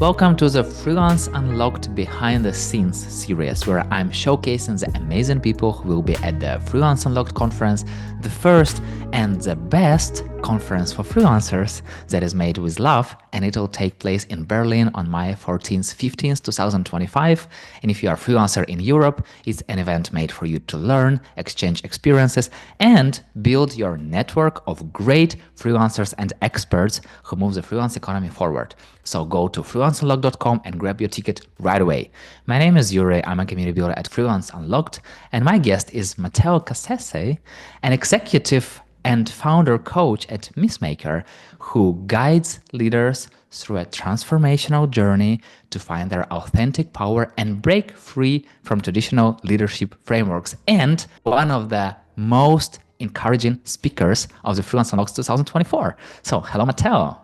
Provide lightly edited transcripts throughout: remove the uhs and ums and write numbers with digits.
Welcome to the Freelance Unlocked Behind the Scenes series, where I'm showcasing the amazing people who will be at the Freelance Unlocked Conference, the first and the best conference for freelancers that is made with love, and it will take place in Berlin on May 14th, 15th, 2025. And if you are a freelancer in Europe, it's an event made for you to learn, exchange experiences, and build your network of great freelancers and experts who move the freelance economy forward. So go to freelanceunlocked.com and grab your ticket right away. My name is Yuri. I'm a community builder at Freelance Unlocked, and my guest is Matteo Cassese, an executive and founder coach at Missmaker, who guides leaders through a transformational journey to find their authentic power and break free from traditional leadership frameworks, and one of the most encouraging speakers of the Freelance Unlocked 2024. So, hello, Matteo.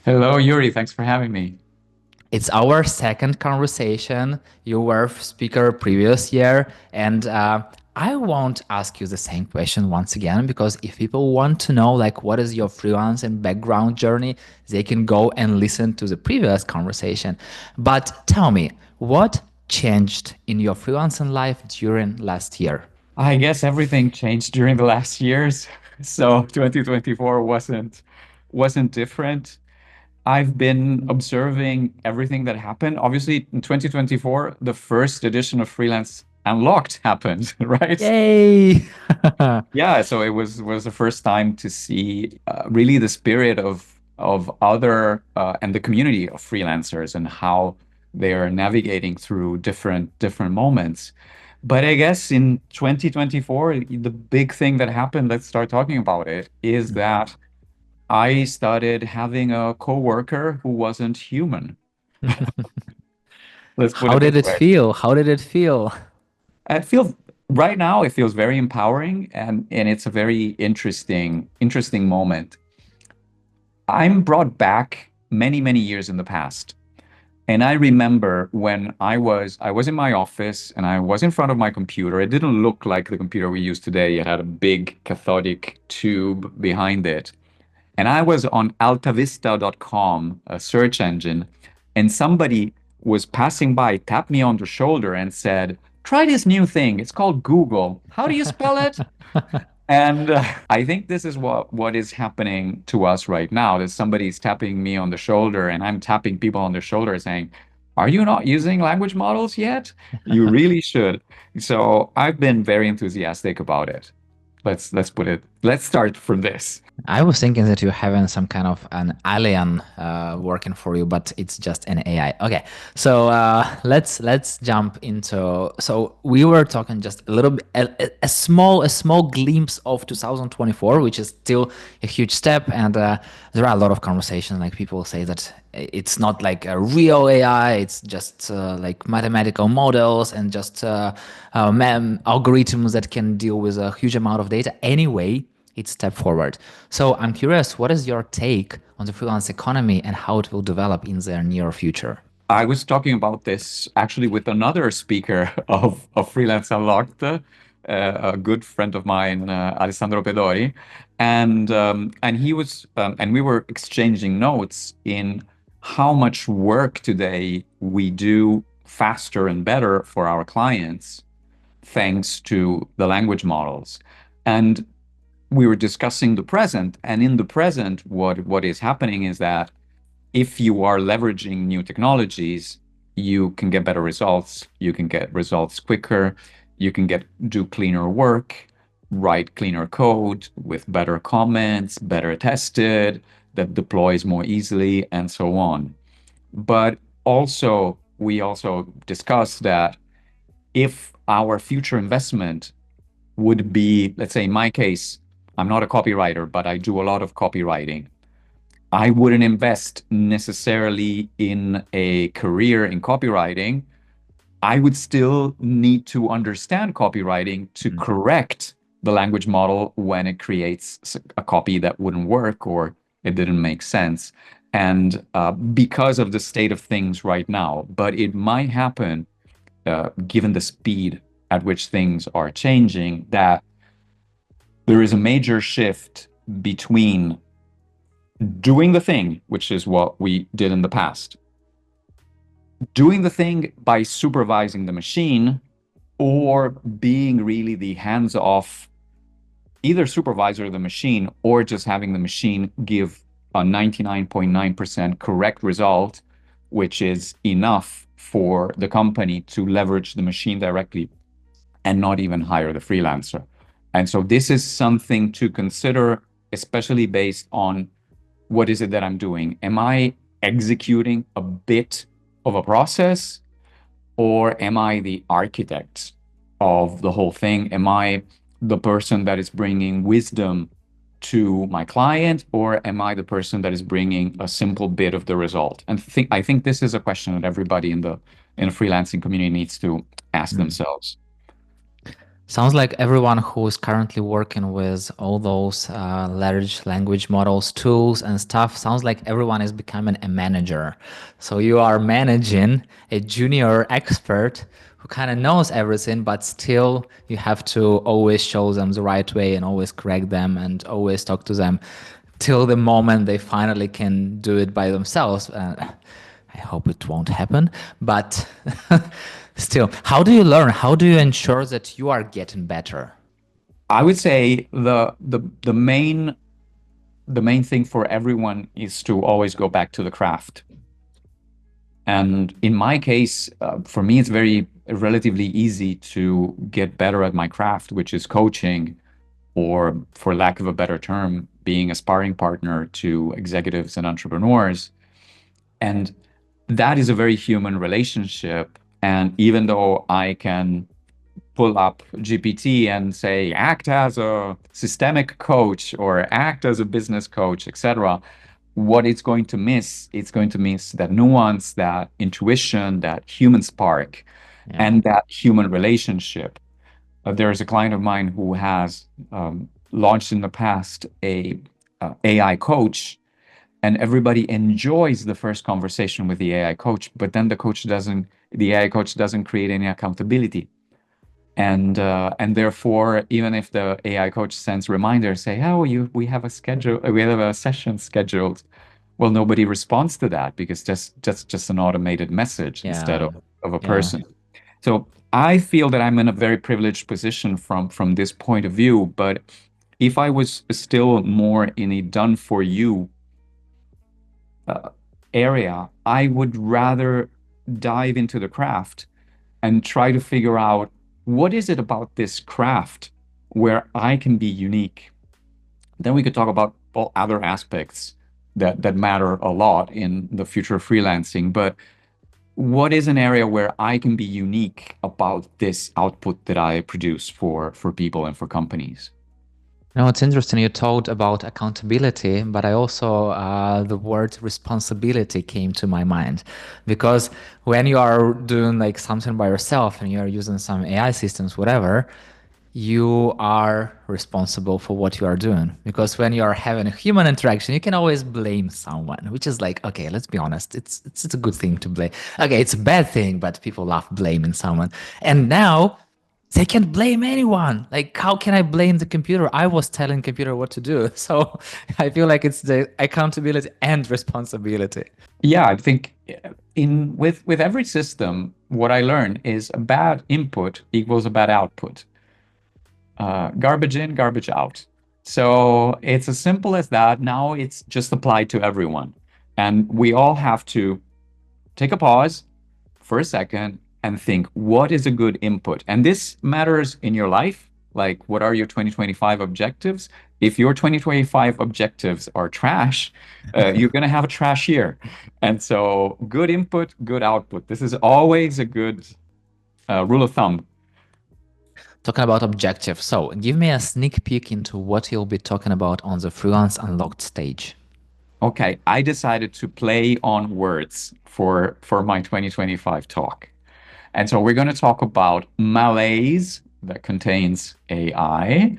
Hello, Yuri. Thanks for having me. It's our second conversation. You were speaker previous year, and I won't ask you the same question once again, because if people want to know like what is your freelance and background journey, they can go and listen to the previous conversation. But tell me, what changed in your freelancing life during last year? I guess everything changed during the last years, so 2024 wasn't different. I've been observing everything that happened. Obviously, in 2024, the first edition of Freelance Unlocked happened, right? Yay! Yeah, so it was the first time to see really the spirit of other and the community of freelancers and how they are navigating through different moments. But I guess in 2024, the big thing that happened, let's start talking about it, is that I started having a coworker who wasn't human. Let's put How it did this it way. feel? How did it feel? I feel right now it feels very empowering and it's a very interesting moment. I'm brought back many years in the past. And I remember when I was in my office and I was in front of my computer. It didn't look like the computer we use today. It had a big cathodic tube behind it. And I was on altavista.com, a search engine, and somebody was passing by, tapped me on the shoulder and said, "Try this new thing. It's called Google. How do you spell it?" And I think this is what is happening to us right now. That somebody's tapping me on the shoulder, and I'm tapping people on the shoulder saying, "Are you not using language models yet? You really should." So I've been very enthusiastic about it. Let's start from this. I was thinking that you're having some kind of an alien working for you, but it's just an AI. Okay, so let's jump into. So we were talking just a little bit, a small glimpse of 2024, which is still a huge step, and there are a lot of conversations. Like people say that it's not like a real AI; it's just like mathematical models and just algorithms that can deal with a huge amount of data. Anyway, it's step forward. So I'm curious, what is your take on the freelance economy and how it will develop in the near future? I was talking about this actually with another speaker of Freelance Unlocked, a good friend of mine, Alessandro Pedori, and he was and we were exchanging notes in how much work today we do faster and better for our clients thanks to the language models. And we were discussing the present, and in the present, what is happening is that if you are leveraging new technologies, you can get better results. You can get results quicker. You can do cleaner work, write cleaner code with better comments, better tested, that deploys more easily, and so on. But also, we also discussed that if our future investment would be, let's say in my case, I'm not a copywriter, but I do a lot of copywriting. I wouldn't invest necessarily in a career in copywriting. I would still need to understand copywriting to correct the language model when it creates a copy that wouldn't work or it didn't make sense. And because of the state of things right now, but it might happen given the speed at which things are changing, that there is a major shift between doing the thing, which is what we did in the past, doing the thing by supervising the machine or being really the hands-off either supervisor of the machine or just having the machine give a 99.9% correct result, which is enough for the company to leverage the machine directly and not even hire the freelancer. And so this is something to consider, especially based on what is it that I'm doing? Am I executing a bit of a process, or am I the architect of the whole thing? Am I the person that is bringing wisdom to my client, or am I the person that is bringing a simple bit of the result? And I think this is a question that everybody in the freelancing community needs to ask Mm. themselves. Sounds like everyone who is currently working with all those large language models, tools, and stuff, sounds like everyone is becoming a manager. So you are managing a junior expert who kind of knows everything, but still you have to always show them the right way and always correct them and always talk to them till the moment they finally can do it by themselves. I hope it won't happen, but still, how do you learn? How do you ensure that you are getting better? I would say the main thing for everyone is to always go back to the craft. And in my case, for me, it's very relatively easy to get better at my craft, which is coaching, or for lack of a better term, being a sparring partner to executives and entrepreneurs. And that is a very human relationship. And even though I can pull up GPT and say, act as a systemic coach or act as a business coach, etc., what it's going to miss that nuance, that intuition, that human spark, Yeah. and that human relationship. There is a client of mine who has launched in the past a AI coach, and everybody enjoys the first conversation with the AI coach, but then the AI coach doesn't create any accountability. And therefore, even if the AI coach sends reminders, say, "Oh, we have a schedule, we have a session scheduled," well, nobody responds to that because that's just an automated message instead Yeah. of a Yeah. person. So I feel that I'm in a very privileged position from this point of view. But if I was still more in a done for you uh, area, I would rather dive into the craft and try to figure out what is it about this craft where I can be unique. Then we could talk about all other aspects that matter a lot in the future of freelancing. But what is an area where I can be unique about this output that I produce for people and for companies? No, it's interesting. You talked about accountability, but I also, the word responsibility came to my mind because when you are doing like something by yourself and you're using some AI systems, whatever, you are responsible for what you are doing. Because when you are having a human interaction, you can always blame someone, which is like, okay, let's be honest, it's a good thing to blame. Okay, it's a bad thing, but people love blaming someone. And now they can't blame anyone. Like, how can I blame the computer? I was telling computer what to do. So I feel like it's the accountability and responsibility. Yeah, I think in with every system, what I learn is a bad input equals a bad output. Garbage in, garbage out. So it's as simple as that. Now it's just applied to everyone. And we all have to take a pause for a second and think, what is a good input? And this matters in your life. Like, what are your 2025 objectives? If your 2025 objectives are trash, you're going to have a trash year. And so, good input, good output. This is always a good rule of thumb. Talking about objectives. So give me a sneak peek into what you'll be talking about on the Freelance Unlocked stage. Okay, I decided to play on words for my 2025 talk. And so we're going to talk about malaise that contains AI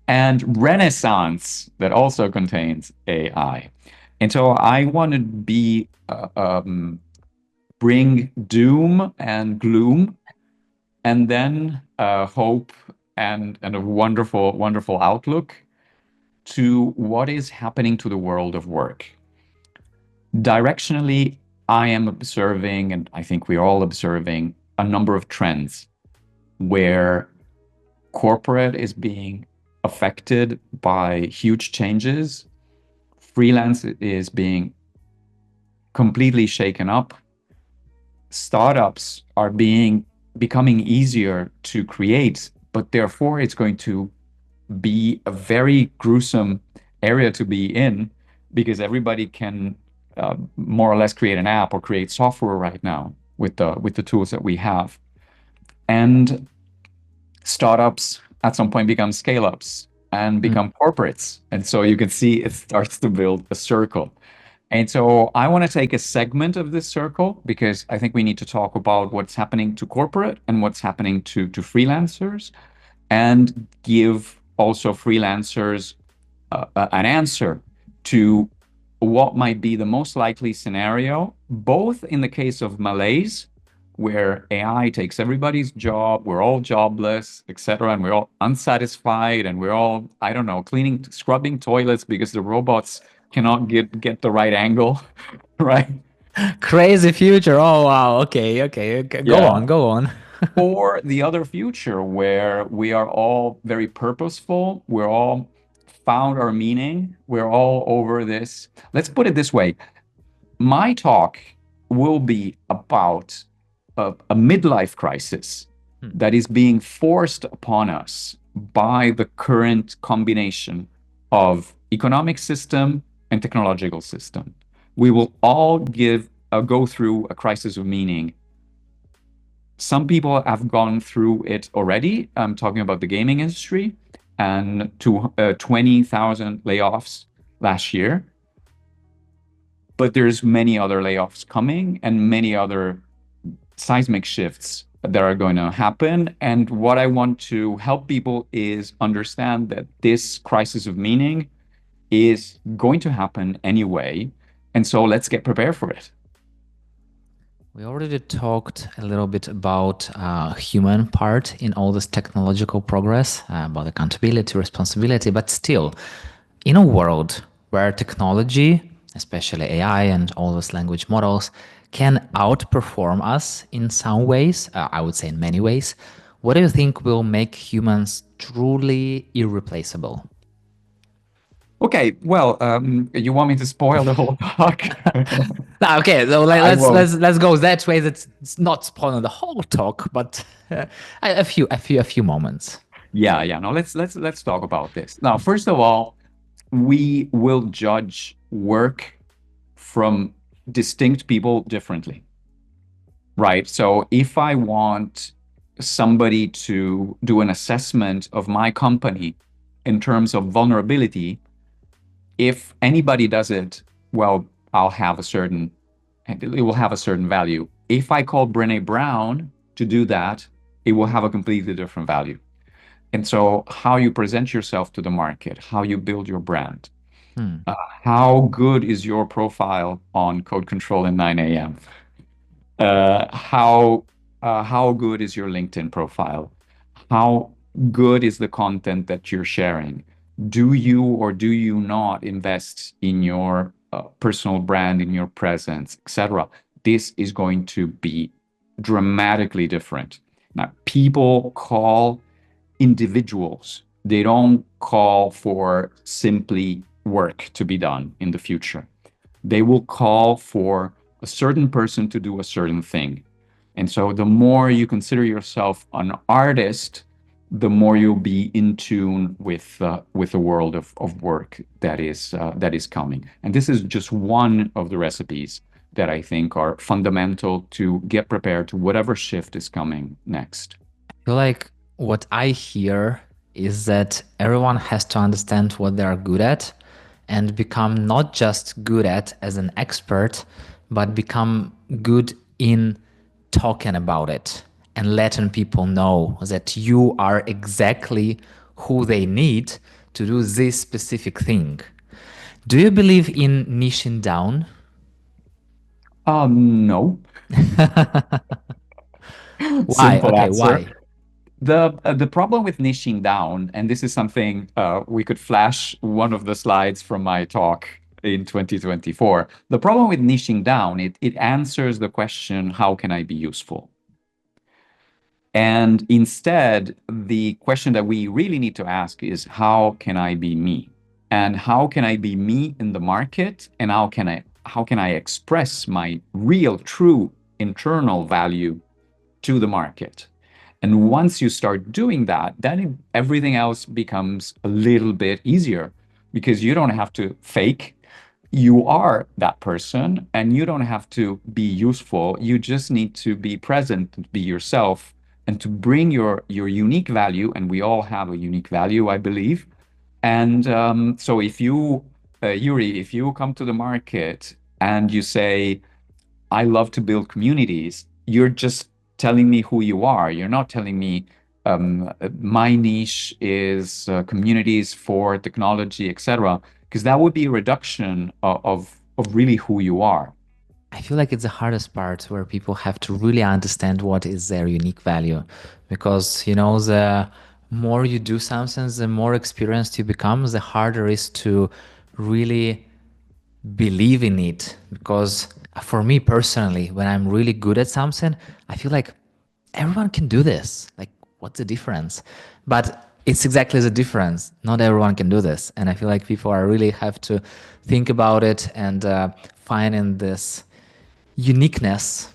and renaissance that also contains AI. And so I want to bring doom and gloom, and then hope and a wonderful outlook to what is happening to the world of work. Directionally, I am observing, and I think we're all observing, a number of trends where corporate is being affected by huge changes. Freelance is being completely shaken up. Startups are becoming easier to create, but therefore it's going to be a very gruesome area to be in because everybody can more or less create an app or create software right now with the tools that we have. And startups at some point become scale ups and Mm. become corporates. And so you can see it starts to build a circle. And so I want to take a segment of this circle because I think we need to talk about what's happening to corporate and what's happening to freelancers and give also freelancers an answer to what might be the most likely scenario, both in the case of malaise, where AI takes everybody's job, we're all jobless, etc., and we're all unsatisfied, and we're all, I don't know, cleaning, scrubbing toilets because the robots cannot get the right angle, right? Crazy future. Oh wow. Okay, okay. Okay. Go Yeah. on, go on. Or the other future where we are all very purposeful, we're all found our meaning, we're all over this. Let's put it this way. My talk will be about a midlife crisis Hmm. that is being forced upon us by the current combination of economic system and technological system. We will all go through a crisis of meaning. Some people have gone through it already. I'm talking about the gaming industry and 20,000 layoffs last year. But there's many other layoffs coming and many other seismic shifts that are going to happen. And what I want to help people is understand that this crisis of meaning is going to happen anyway. And so let's get prepared for it. We already talked a little bit about human part in all this technological progress, about accountability, responsibility, but still, in a world where technology, especially AI and all those language models, can outperform us in some ways, I would say in many ways, what do you think will make humans truly irreplaceable? Okay, well, you want me to spoil the whole talk? Okay, so I won't. let's go that way. That's it's not spoiling the whole talk, but a few moments. Yeah. No, let's talk about this. Now, first of all, we will judge work from distinct people differently, right? So if I want somebody to do an assessment of my company in terms of vulnerability, if anybody does it, well, I'll have a certain, it will have a certain value. If I call Brené Brown to do that, it will have a completely different value. And so, how you present yourself to the market, how you build your brand, Hmm. how good is your profile on Code Control at 9 a.m.? How good is your LinkedIn profile? How good is the content that you're sharing? Do you or do you not invest in your personal brand, in your presence, etc.? This is going to be dramatically different. Now, people call individuals. They don't call for simply work to be done in the future. They will call for a certain person to do a certain thing. And so the more you consider yourself an artist, the more you'll be in tune with the world of work that is coming. And this is just one of the recipes that I think are fundamental to get prepared to whatever shift is coming next. I feel like what I hear is that everyone has to understand what they are good at and become not just good at as an expert, but become good in talking about it and letting people know that you are exactly who they need to do this specific thing. Do you believe in niching down? No. Why? Simple Okay, answer. why? The problem with niching down, and this is something we could flash one of the slides from my talk in 2024. The problem with niching down, it answers the question, how can I be useful? And instead, the question that we really need to ask is, how can I be me? And how can I be me in the market? And how can I express my real, true internal value to the market? And once you start doing that, then everything else becomes a little bit easier because you don't have to fake. You are that person and you don't have to be useful. You just need to be present, to be yourself, and to bring your unique value. And we all have a unique value, I believe. And so if you, Yuri, if you come to the market and you say, I love to build communities, you're just telling me who you are. You're not telling me my niche is communities for technology, etc. Because that would be a reduction of really who you are. I feel like it's the hardest part where people have to really understand what is their unique value. Because, the more you do something, the more experienced you become, the harder it is to really believe in it. Because for me personally, when I'm really good at something, I feel like everyone can do this. Like, what's the difference? But it's exactly the difference. Not everyone can do this. And I feel like people are really have to think about it and find in this uniqueness.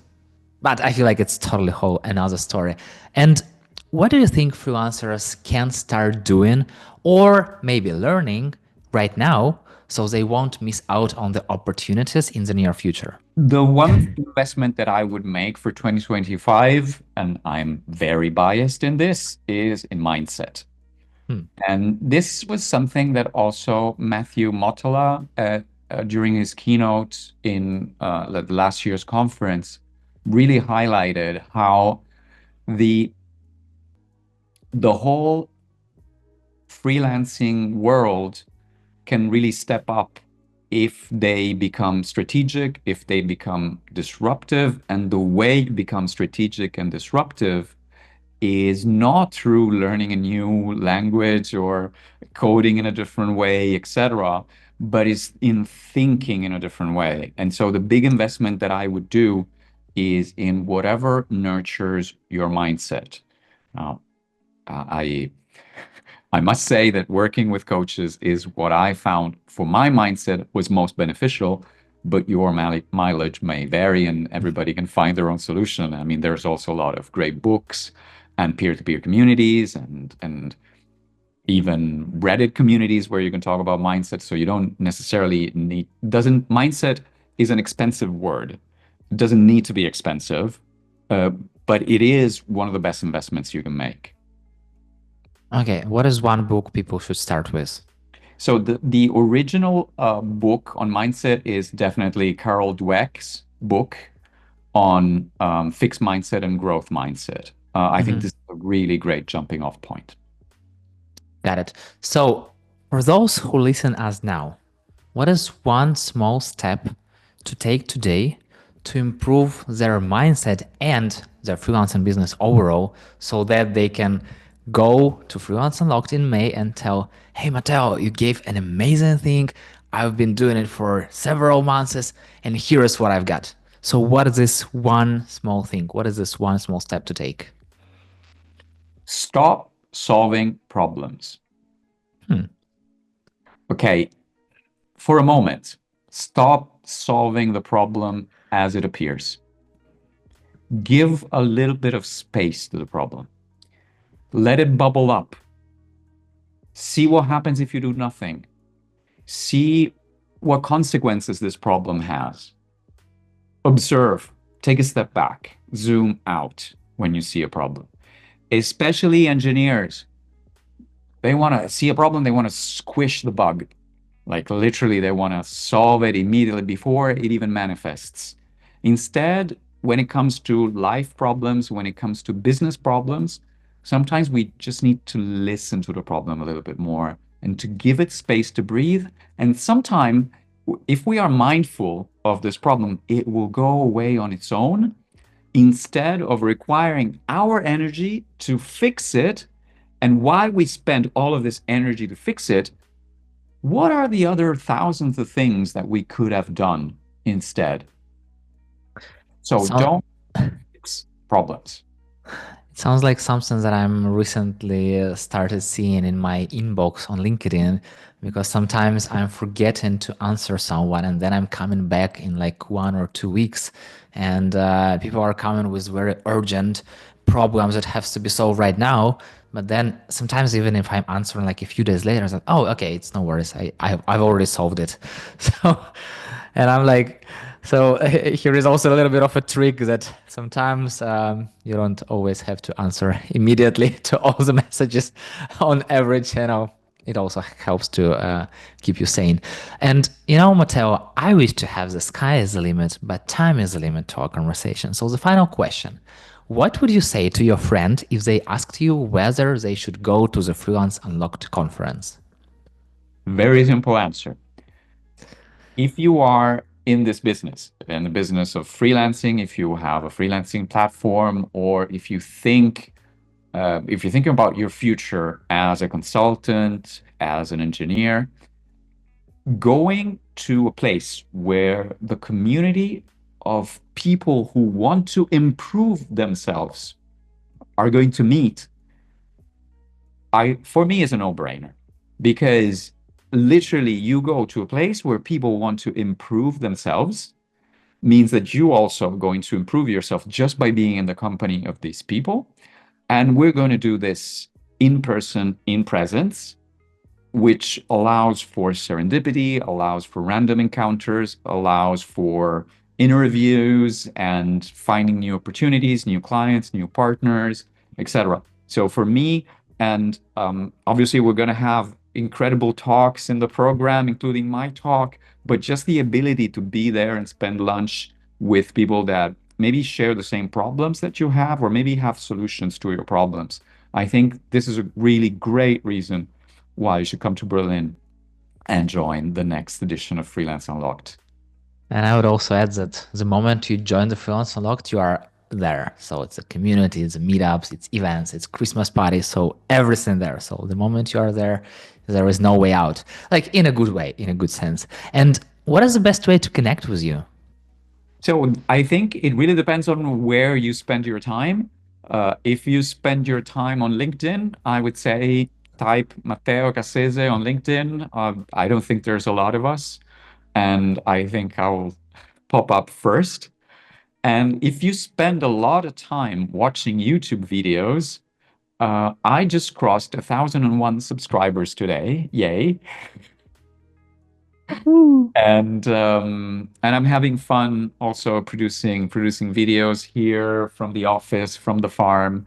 But I feel like it's totally whole another story. And what do you think freelancers can start doing or maybe learning right now so they won't miss out on the opportunities in the near future? The one investment that I would make for 2025, and I'm very biased in this, is in mindset. Hmm. And this was something that also Matthew Mottola, during his keynote in the last year's conference, really highlighted how the the whole freelancing world can really step up if they become strategic, if they become disruptive. And the way to become strategic and disruptive is not through learning a new language or coding in a different way, etc., but is in thinking in a different way. And so the big investment that I would do is in whatever nurtures your mindset. Now, I I must say that working with coaches is what I found for my mindset was most beneficial, but your mileage may vary and everybody can find their own solution. I mean, there's also a lot of great books and peer-to-peer communities and even Reddit communities where you can talk about mindset. So you don't necessarily need, doesn't, mindset is an expensive word. It doesn't need to be expensive, uh, but it is one of the best investments you can make. Okay, what is one book people should start with? So the original book on mindset is definitely Carol Dweck's book on fixed mindset and growth mindset. I think Mhm. this is a really great jumping off point. Got it. So, for those who listen us now, what is one small step to take today to improve their mindset and their freelancing business overall so that they can go to Freelance Unlocked in May and tell, hey, Matteo, you gave an amazing thing. I've been doing it for several months and here is what I've got. So, what is this one small thing? What is this one small step to take? Stop solving problems. Hmm. Okay, for a moment, stop solving the problem as it appears. Give a little bit of space to the problem. Let it bubble up. See what happens if you do nothing. See what consequences this problem has. Observe, take a step back, zoom out when you see a problem. Especially engineers, they want to see a problem, they want to squish the bug. Like literally, they want to solve it immediately before it even manifests. Instead, when it comes to life problems, when it comes to business problems, sometimes we just need to listen to the problem a little bit more and to give it space to breathe. And sometimes, if we are mindful of this problem, it will go away on its own instead of requiring our energy to fix it. And while we spend all of this energy to fix it, what are the other thousands of things that we could have done instead? So So don't fix problems. it sounds like something that I'm recently started seeing in my inbox on LinkedIn because sometimes I'm forgetting to answer someone and then I'm coming back in like 1 or 2 weeks and people are coming with very urgent problems that has to be solved right now. But then sometimes even if I'm answering like a few days later, it's like, oh, okay, it's no worries. I've already solved it. So, and I'm like, so here is also a little bit of a trick that sometimes you don't always have to answer immediately to all the messages on every channel. It also helps to keep you sane. And you know, Matteo, I wish to have the sky as the limit, but time is the limit to our conversation. So the final question. What would you say to your friend if they asked you whether they should go to the Freelance Unlocked conference? Very simple answer. If you are in this business, in the business of freelancing, if you have a freelancing platform, or if you're thinking about your future as a consultant, as an engineer, going to a place where the community of people who want to improve themselves are going to meet, for me is a no-brainer because literally you go to a place where people want to improve themselves means that you also are going to improve yourself just by being in the company of these people. And we're going to do this in person, in presence, which allows for serendipity, allows for random encounters, allows for interviews and finding new opportunities, new clients, new partners, etc. So for me, and obviously we're going to have incredible talks in the program, including my talk, but just the ability to be there and spend lunch with people that maybe share the same problems that you have, or maybe have solutions to your problems. I think this is a really great reason why you should come to Berlin and join the next edition of Freelance Unlocked. And I would also add that the moment you join the Freelance Unlocked, you are there. So it's a community, it's meetups, it's events, it's Christmas parties, so everything there. So the moment you are there, there is no way out. Like in a good way, in a good sense. And what is the best way to connect with you? So I think it really depends on where you spend your time. If you spend your time on LinkedIn, I would say type Matteo Cassese on LinkedIn. I don't think there's a lot of us, and I think I'll pop up first. And if you spend a lot of time watching YouTube videos, I just crossed 1,001 subscribers today. Yay. And I'm having fun also producing videos here from the office, from the farm.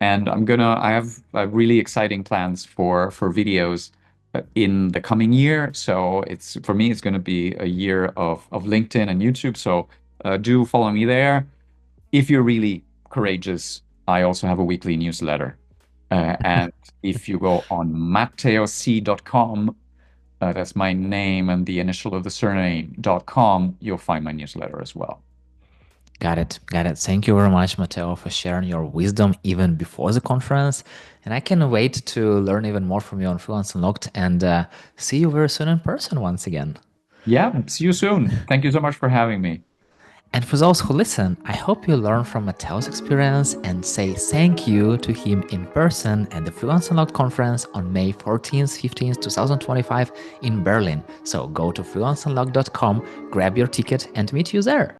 And I have really exciting plans for videos in the coming year. So it's for me, it's going to be a year of LinkedIn and YouTube. So do follow me there. If you're really courageous, I also have a weekly newsletter. And if you go on matteoc.com, that's my name and the initial of the surname.com, you'll find my newsletter as well. Got it. Got it. Thank you very much, Matteo, for sharing your wisdom even before the conference. And I can wait to learn even more from you on Freelance Unlocked and see you very soon in person once again. Yeah, see you soon. Thank you so much for having me. And for those who listen, I hope you learn from Matteo's experience and say thank you to him in person at the Freelance Unlocked conference on May 14th, 15th, 2025 in Berlin. So go to freelanceunlocked.com, grab your ticket, and meet you there.